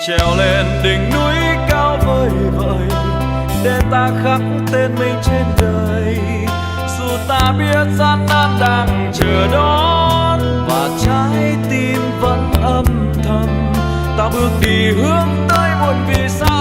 trèo lên đỉnh núi cao vời vợi để ta khắc tên mình trên đời. Dù ta biết gian nan đang chờ đón và trái tim vẫn âm thầm, ta bước đi hướng tới một vì sao